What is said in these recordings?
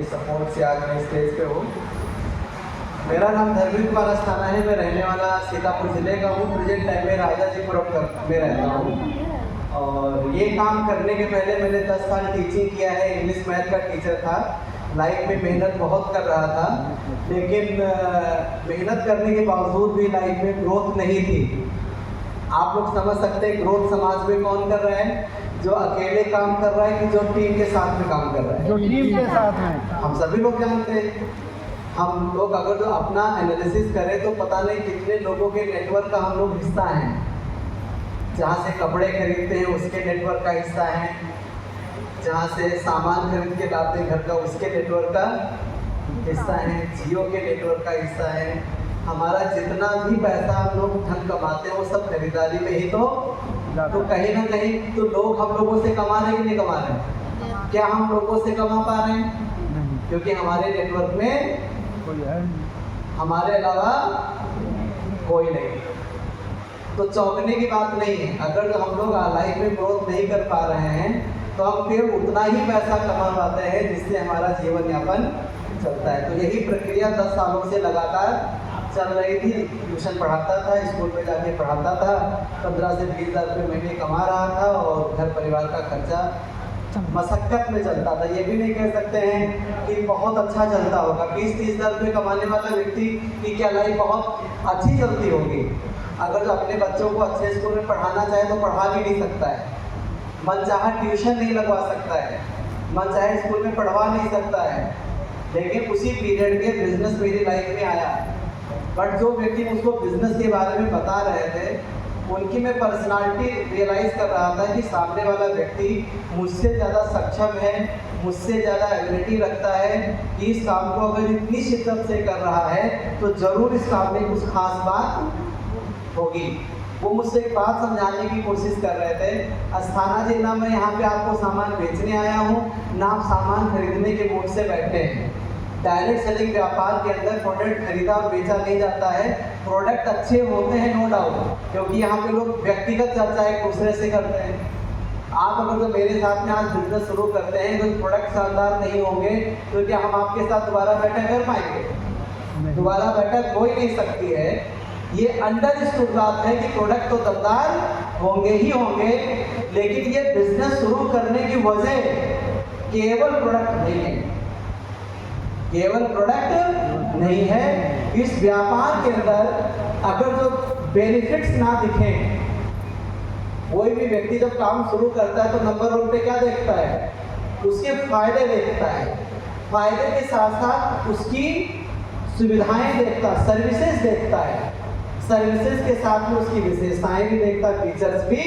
Support से आज मैं स्टेज पे हूँ। मेरा नाम धर्मेंद्र कुमार अस्थाना है। मैं रहने वाला सीतापुर ज़िले का हूँ। प्रेजेंट टाइम में राजाजीपुरम में रहता हूँ और ये काम करने के पहले मैंने 10 साल टीचिंग किया है। इंग्लिश मैथ का टीचर था। लाइफ में मेहनत बहुत कर रहा था, लेकिन मेहनत करने के बावजूद भी लाइफ में ग्रोथ नहीं थी। आप लोग समझ सकते हैं ग्रोथ समाज में कौन कर रहा है? जो अकेले काम कर रहा है कि जो टीम के साथ में काम कर रहा है? जो टीम के साथ में। हम सभी लोग जानते हैं। हम लोग अगर जो अपना एनालिसिस करें तो पता नहीं कितने लोगों के नेटवर्क का हम लोग हिस्सा हैं। जहाँ से कपड़े खरीदते हैं उसके नेटवर्क का हिस्सा है, जहाँ से सामान खरीद के लाते हैं घर का उसके नेटवर्क का हिस्सा है, जियो के नेटवर्क का हिस्सा है। हमारा जितना भी पैसा हम लोग धन कमाते हैं वो सब खरीदारी में ही तो कहीं ना कहीं तो लोग हम लोगों से कमा रहे हैं कि नहीं कमा रहे? क्या हम लोगों से कमा पा रहे हैं? क्योंकि हमारे नेटवर्क में कोई है हमारे अलावा कोई नहीं। तो चौंकने की बात नहीं है। अगर हम लोग लाइफ में ग्रोथ नहीं कर पा रहे हैं तो हम फिर उतना ही पैसा कमा पाते हैं जिससे हमारा जीवन यापन चलता है। तो यही प्रक्रिया 10 सालों से लगातार चल रही थी। ट्यूशन पढ़ाता था, स्कूल में जाके पढ़ाता था, 15 से 20 हज़ार रुपये महीने कमा रहा था और घर परिवार का खर्चा मशक्कत में चलता था। ये भी नहीं कह सकते हैं कि बहुत अच्छा चलता होगा। 20-30 हज़ार रुपये कमाने वाला व्यक्ति की क्या लाइफ बहुत अच्छी चलती होगी? अगर जो अपने बच्चों को अच्छे स्कूल में पढ़ाना चाहे तो पढ़ा भी नहीं सकता है। मन चाहा ट्यूशन नहीं लगवा सकता है, मन चाहे स्कूल में पढ़वा नहीं सकता है। लेकिन उसी पीरियड के बिजनेस मेरी लाइफ में आया। बट जो व्यक्ति मुझको बिजनेस के बारे में बता रहे थे उनकी मैं पर्सनालिटी रियलाइज़ कर रहा था कि सामने वाला व्यक्ति मुझसे ज़्यादा सक्षम है, मुझसे ज़्यादा एबिलिटी रखता है कि इस काम को अगर इतनी शिद्दत से कर रहा है तो ज़रूर इस काम में कुछ खास बात होगी। वो मुझसे एक बात समझाने की कोशिश कर रहे थे, अस्थाना जी ना मैं यहाँ पे आपको सामान बेचने आया हूँ ना आप सामान खरीदने के मूड से बैठे हैं। डायरेक्ट सेलिंग व्यापार के अंदर प्रोडक्ट खरीदा और बेचा नहीं जाता है। प्रोडक्ट अच्छे होते हैं नो डाउट, क्योंकि यहाँ पे लोग व्यक्तिगत चर्चा एक दूसरे से करते हैं। आप अगर जो मेरे साथ में आज बिजनेस शुरू करते हैं तो प्रोडक्ट शानदार नहीं होंगे तो क्या हम आपके साथ दोबारा बैठक कर पाएंगे? दोबारा बैठक हो ही नहीं सकती है। ये अंडरस्टूड बात है कि प्रोडक्ट तो दमदार होंगे ही होंगे, लेकिन ये बिजनेस शुरू करने की वजह केवल प्रोडक्ट नहीं है, केवल प्रोडक्ट नहीं है। इस व्यापार के अंदर अगर जो बेनिफिट्स ना दिखें, कोई भी व्यक्ति जब काम शुरू करता है तो नंबर 1 पे क्या देखता है? उसके फायदे देखता है। फायदे के साथ साथ उसकी सुविधाएं देखता है, सर्विसेज देखता है। सर्विसेज के साथ में उसकी विशेषताएं भी देखता है, फीचर्स भी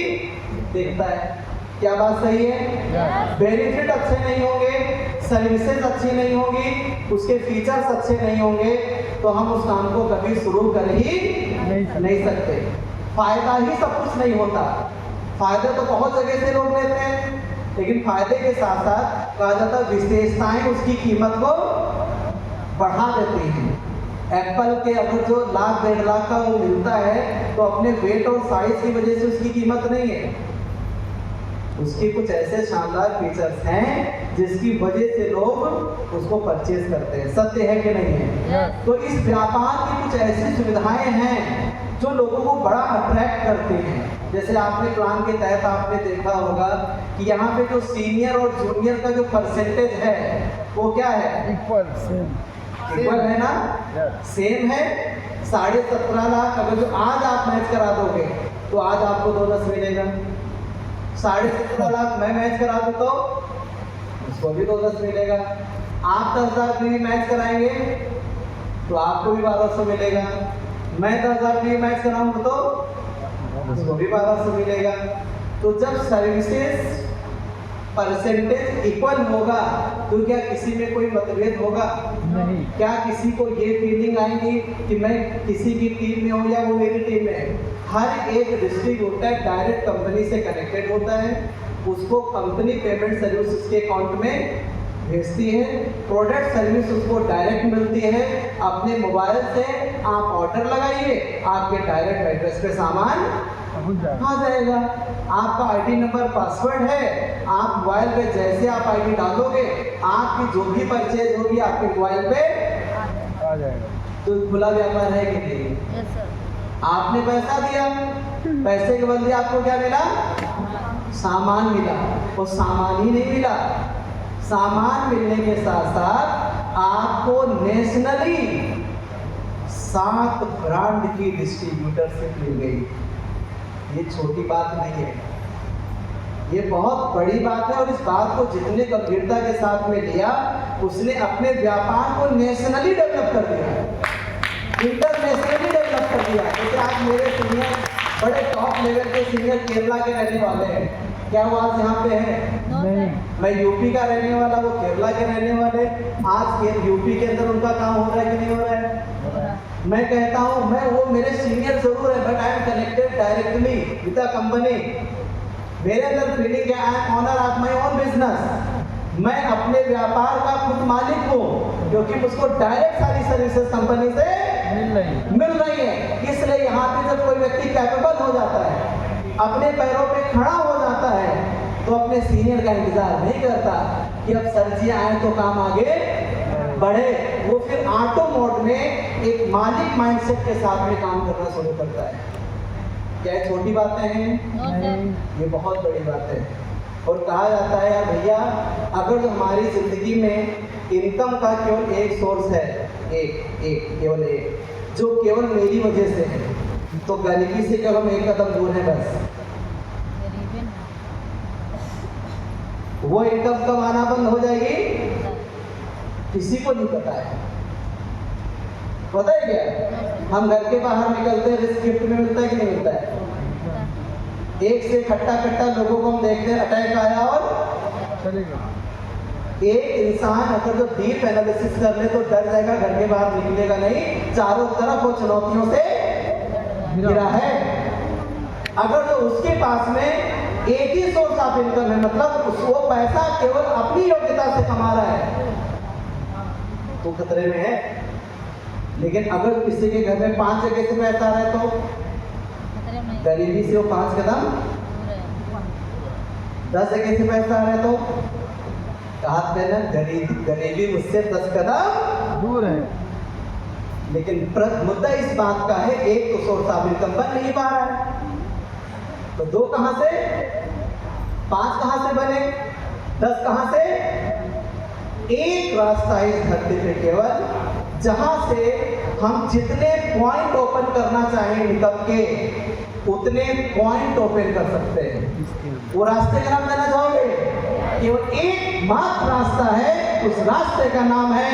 देखता है। क्या बात सही है? बेनिफिट अच्छे नहीं होंगे, सर्विसेज अच्छी नहीं होगी, उसके फीचर्स अच्छे नहीं होंगे तो हम उस काम को कभी शुरू कर ही नहीं सकते। फायदा ही सब कुछ नहीं होता। फायदे तो बहुत जगह से लोग लेते हैं, लेकिन फायदे के साथ साथ कहा जाता है विशेषताएं उसकी कीमत को बढ़ा देती हैं। एप्पल के अगर जो लाख 1.5 लाख का वो मिलता है तो अपने वेट और साइज की वजह से उसकी कीमत नहीं है। उसके कुछ ऐसे शानदार फीचर्स हैं जिसकी वजह से लोग उसको परचेज करते हैं। सत्य है कि नहीं है? तो इस व्यापार की कुछ ऐसी सुविधाएं हैं जो लोगों को बड़ा अट्रैक्ट करती हैं। जैसे आपने प्लान के तहत आपने देखा होगा कि यहाँ पे जो सीनियर और जूनियर का जो परसेंटेज है वो क्या है? इक्वल है ना? सेम है। 17.5 लाख अगर जो आज आप मैच करा दोगे तो आज आपको बोनस मिलेगा। 17.5 लाख मैं मैच करा दूँ तो उसको भी बोनस मिलेगा। आप 10,000 के लिए मैच कराएंगे तो आपको भी 1200 मिलेगा। मैं 10,000 के लिए मैच कराऊंगा तो उसको भी 1200 मिलेगा। तो जब सर्विसेज परसेंटेज इक्वल होगा तो क्या किसी में कोई मतभेद होगा? नहीं। क्या किसी को ये फीलिंग आएगी कि मैं किसी की टीम में हूँ या वो मेरी टीम में है? हर एक डिस्ट्रीब्यूटर डायरेक्ट कंपनी से कनेक्टेड होता है, उसको कंपनी पेमेंट सर्विस उसके अकाउंट में भेजती है, प्रोडक्ट सर्विस उसको डायरेक्ट मिलती है। अपने मोबाइल से आप ऑर्डर लगाइए, आपके डायरेक्ट एड्रेस पे सामान आ जाएगा। आपका आईडी नंबर पासवर्ड है, आप मोबाइल पे जैसे आप आईडी डालोगे, आपकी जो भी परचेज होगी आपके मोबाइल पे आ जाएगा। तो खुला व्यापार है कि नहीं? Yes sir. आपने पैसा दिया, पैसे के बदले आपको क्या मिला? सामान मिला। और सामान ही नहीं मिला, सामान मिलने के साथ साथ आपको नेशनली 7 ब्रांड की डिस्ट्रीब्यूटरशिप मिल गई। ये छोटी बात नहीं है, ये बहुत बड़ी बात है। और इस बात को जितने गंभीरता के साथ में लिया, उसने अपने व्यापार को नेशनली डेवलप कर दिया, इंटरनेशनली डेवलप कर दिया। जैसे आज मेरे सीनियर बड़े टॉप लेवल के सीनियर केरला के रहने वाले हैं, क्या वो आज यहाँ पे है? नहीं। मैं यूपी का रहने वाला, वो केरला के रहने वाले। आज यूपी के अंदर उनका काम हो रहा है कि नहीं हो रहा है? मैं कहता हूँ, मैं वो मेरे सीनियर जरूर है, but I am connected directly with the company. मेरे अंदर फीलिंग है, I am owner of my own business. मैं अपने व्यापार का खुद मालिक हूँ, क्योंकि मुझको डायरेक्ट सारी सर्विसेज कंपनी से मिल रही है। इसलिए यहाँ पे जब कोई व्यक्ति कैपेबल हो जाता है, अपने पैरों पे खड़ा हो जाता है, तो अपने सीनियर का इंतजार नहीं करता कि अब सर जी आए तो काम आगे बढ़े। वो फिर ऑटो मोड में एक मालिक माइंडसेट के साथ में काम करना शुरू करता है। क्या ये छोटी बातें हैं? ये बहुत बड़ी बात है। और कहा जाता है यार भैया, अगर हमारी जिंदगी में इनकम का केवल एक सोर्स है, केवल एक, जो केवल मेरी वजह से है, तो गरीबी से केवल हम एक कदम दूर है बस। वो इनकम कब आना बंद हो जाएगी किसी को नहीं पता है। पता है क्या? हम घर के बाहर निकलते हैं, रिस्क गिफ्ट में मिलता है कि नहीं मिलता है? एक से खट्टा खट्टा लोगों को हम देखते हैं, अटैक आया और चलेगा। एक इंसान अगर जो डीप एनालिसिस कर ले तो डर जाएगा, घर के बाहर निकलेगा नहीं। चारों तरफ वो चुनौतियों से घिरा है। अगर जो उसके पास में एक ही सोर्स ऑफ इनकम है, मतलब वो पैसा केवल अपनी योग्यता से कमा रहा है, तो खतरे में है। लेकिन अगर किसी के घर में 5 जगह से पैसा आ रहा है, तो गरीबी से वो 5 कदम, 10 जगह से पैसा आ रहा है, तो कहा ना गरीबी मुझसे 10 कदम दूर है। लेकिन मुद्दा इस बात का है, एक तो सोर्स ऑफ इनकम बन नहीं पा रहा है, तो 2 कहां से, 5 कहां से बने, 10 कहां से? एक रास्ता है इस धरती पे केवल, जहां से हम जितने पॉइंट ओपन करना चाहें इनकम के, उतने पॉइंट ओपन कर सकते हैं। वो रास्ते का नाम लेना चाहोगे? केवल एक मात्र रास्ता है, उस रास्ते का नाम है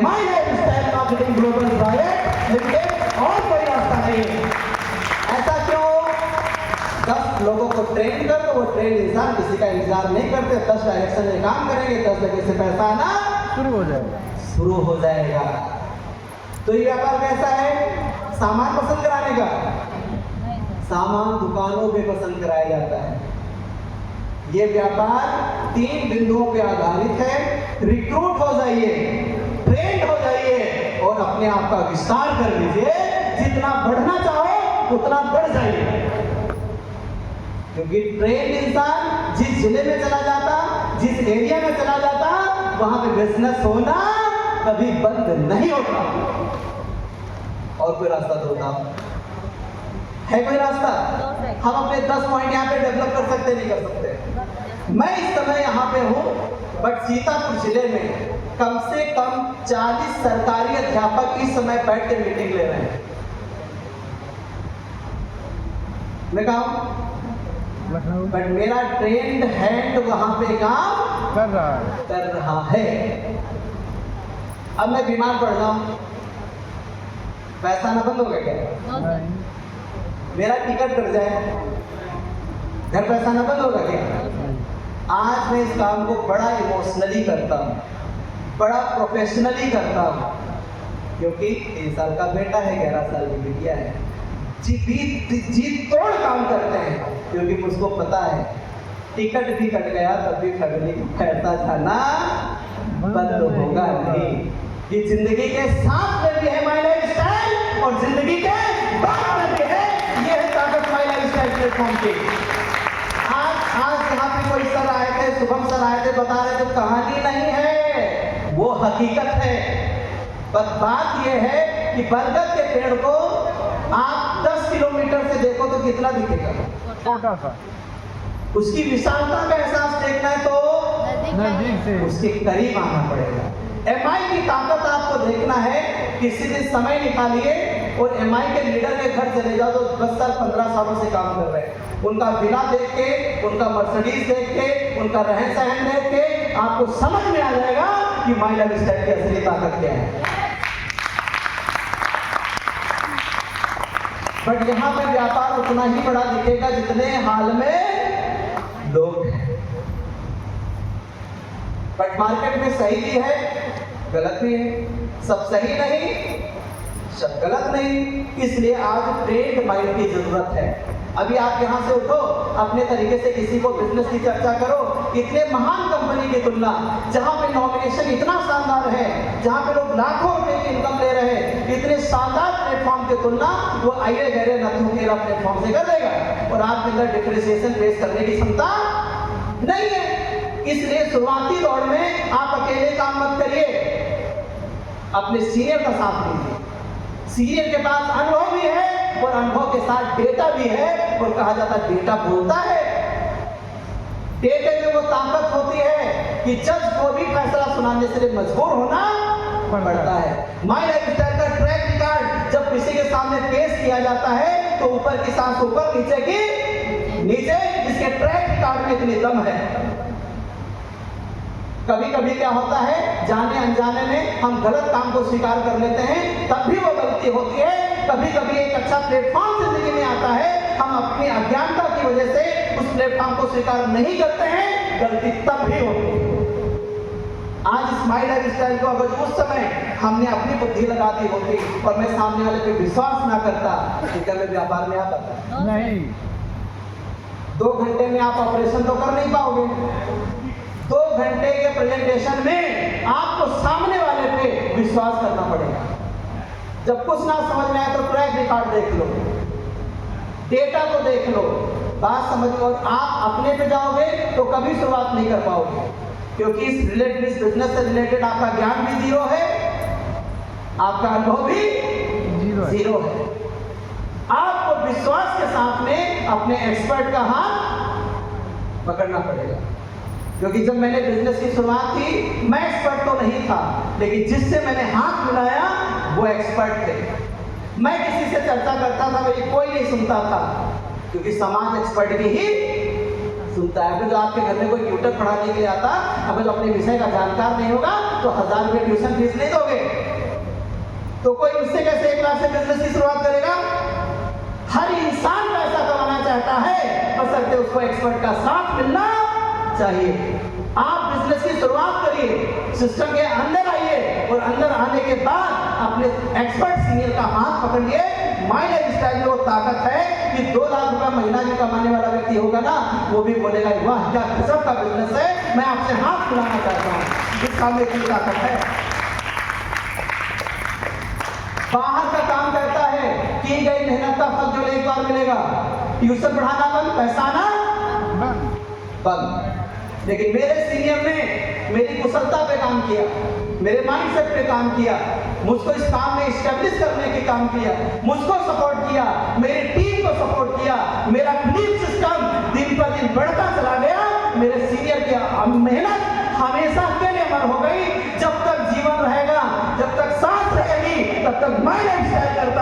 my lifestyle marketing global private limited, और कोई रास्ता नहीं है। ऐसा क्यों? 10 लोगों को ट्रेन कर दो, वो ट्रेन इंसान किसी का इंतजार नहीं करते, 10 डायरेक्शन में काम करेंगे, 10 जगह से पैसा आना शुरू हो जाएगा। तो ये व्यापार कैसा है? सामान पसंद कराने का, सामान दुकानों पे पसंद कराया जाता है। ये व्यापार 3 बिंदुओं पे आधारित है। रिक्रूट हो जाइए, ट्रेंड हो जाइए और अपने आप का विस्तार कर लीजिए। जितना बढ़ना चाहो उतना बढ़ जाइए, क्योंकि ट्रेंड इंसान जिस जिले में चला जाता, जिस एरिया में चला जाता, वहां पे बिजनेस होना कभी बंद नहीं होता। और कोई रास्ता तो बताओ, है कोई रास्ता? हम अपने 10 पॉइंट यहाँ पे डेवलप कर सकते नहीं कर सकते? मैं इस समय यहाँ पे हूँ, बट सीतापुर जिले में कम से कम 40 सरकारी अध्यापक इस समय बैठ के मीटिंग ले रहे हैं। मैं कहूँ, बट मेरा ट्रेंड हैंड वहां पे काम कर रहा है। अब मैं बीमार पड़ जाऊं, पैसा ना बंद होगा क्या? मेरा टिकट कट जाए, घर पैसा ना बंद होगा क्या? आज मैं इस काम को बड़ा इमोशनली करता हूँ, बड़ा प्रोफेशनली करता हूँ, क्योंकि 3 साल का बेटा है, 11 साल की बेटिया है। जी तोड़ काम करते हैं, क्योंकि मुझको पता है टिकट भी कट गया तब भी फैमिली को पैसा जाना बंद होगा नहीं। ये जिंदगी के साथ में भी है माय लाइफस्टाइल, और जिंदगी के बाहर में भी है। ये है ताकत माय लाइफस्टाइल प्लेटफॉर्म की। आज यहाँ पे कोई सर आए थे, शुभम सर आए थे, बता रहे थे कहानी नहीं है, वो हकीकत है। बस बात ये है कि बरगद के पेड़ को आप 10 किलोमीटर से देखो तो कितना दिखेगा, छोटा सा। उसकी विशालता का एहसास देखना है तो नजदीक से उसके करीब आना पड़ेगा। एमआई की ताकत आपको देखना है, किसी दिन समय निकालिए और एमआई के लीडर के घर चले जाओ, तो 10 साल 15 सालों से काम कर रहे हैं, उनका विला देख के, उनका मर्सिडीज देख के, उनका रहन सहन देख के आपको समझ में आ जाएगा कि माई लाइफ स्टाइल की असली ताकत क्या है। बट यहाँ पे व्यापार उतना ही बड़ा दिखेगा जितने हाल में लोग हैं। बट मार्केट में सही भी है, गलत भी है, सब सही नहीं, सब गलत नहीं, इसलिए आज ट्रेड माइंड की जरूरत है। अभी आप यहाँ से उठो, अपने तरीके से किसी को बिजनेस की चर्चा करो, इतने महान कंपनी की तुलना, जहाँ पे नॉमिनेशन इतना शानदार है, जहाँ पे लोग लाखों रुपए की इनकम ले रहे हैं, इतने शानदार प्लेटफॉर्म की तुलना वो आइए गहरे नथों के प्लेटफॉर्म से कर देगा, और आपके अंदर डिफ्रेंशिएशन फेस करने की क्षमता नहीं है। इसलिए शुरुआती दौर में आप अकेले काम मत करिए, अपने सीनियर का साथ लीजिए। सीनियर के पास अनुभव भी है और अनुभव के साथ डेटा भी है, और कहा जाता है डेटा बोलता है। डेटे में वो ताकत होती है कि जज को भी फैसला सुनाने से मजबूर होना पड़ता है। माई लाइफ स्टाइल का ट्रैक रिकॉर्ड जब किसी के सामने पेश किया जाता है तो ऊपर की सांस ऊपर, नीचे की नीचे, इसके ट्रैक रिकॉर्ड में इतनी दम है। कभी कभी क्या होता है, जाने अनजाने में हम गलत काम को स्वीकार कर लेते हैं, तब भी वो गलती होती है। कभी कभी एक अच्छा प्लेटफॉर्म जिंदगी में आता है, हम अपनी अज्ञानता की वजह से उस प्लेटफॉर्म को स्वीकार नहीं करते हैं, गलती तब भी होती है। आज इस माई लाइफ स्टाइल को अगर उस समय हमने अपनी बुद्धि लगा दी होती और मैं सामने वाले पे विश्वास ना करता, तो क्या मैं व्यापार में आ पाता? नहीं। 2 घंटे में आप ऑपरेशन तो कर नहीं पाओगे। 2 घंटे के प्रेजेंटेशन में आपको सामने वाले पे विश्वास करना पड़ेगा। जब कुछ ना समझ में आए तो ट्रैक रिकॉर्ड देख लो, डेटा को देख लो, बात समझ लो, और आप अपने पे जाओगे तो कभी शुरुआत नहीं कर पाओगे, क्योंकि इस बिजनेस से रिलेटेड आपका ज्ञान भी जीरो है, आपका अनुभव भी जीरो है। आपको विश्वास के साथ में अपने एक्सपर्ट का हाथ पकड़ना पड़ेगा। क्योंकि जब मैंने बिजनेस की शुरुआत की, मैं एक्सपर्ट तो नहीं था, लेकिन जिससे मैंने हाथ मिलाया वो एक्सपर्ट थे। मैं किसी से चर्चा करता था, मेरी कोई नहीं सुनता था, क्योंकि समाज एक्सपर्ट की ही सुनता है। अगर जो आपके घर में कोई ट्यूटर पढ़ाने के लिए आता, अगर जो अपने विषय का जानकार नहीं होगा तो 1000 रुपये ट्यूशन फीस नहीं दोगे, तो कोई उससे कैसे 1 लाख से बिजनेस की शुरुआत करेगा? हर इंसान पैसा कमाना चाहता है, बशर्ते उसको एक्सपर्ट का साथ मिलना चाहिए। आप बिजनेस की शुरुआत करिए, सिस्टम के अंदर आइए, और अंदर आने के बाद अपने एक्सपर्ट सीनियर का हाथ पकड़िए। माई लाइफ स्टाइल में वो ताकत है कि 2 लाख रुपया महीना जो कमाने वाला व्यक्ति होगा ना, वो भी बोलेगा वाह क्या गजब का बिजनेस है, मैं आपसे हाथ मिलाना चाहता हूँ। इस काम में इतनी ताकत है। बाहर का काम करता है, की गई मेहनत का फल जो एक बार मिलेगा। ट्यूशन पढ़ाना बंद, पैसा आना बंद। लेकिन मेरे सीनियर ने मेरी कुशलता पे काम किया, मेरे माइंडसेट पे काम किया, मुझको इस काम में एस्टेब्लिश करने के काम किया, मुझको सपोर्ट किया, मेरी टीम को सपोर्ट किया, मेरा बिलीफ सिस्टम दिन पर दिन बढ़ता चला गया। मेरे सीनियर की मेहनत हमेशा के लिए अमर हो गई। जब तक जीवन रहेगा, जब तक सांस रहेगी, तब तक मैं लाइफ स्टाइल करता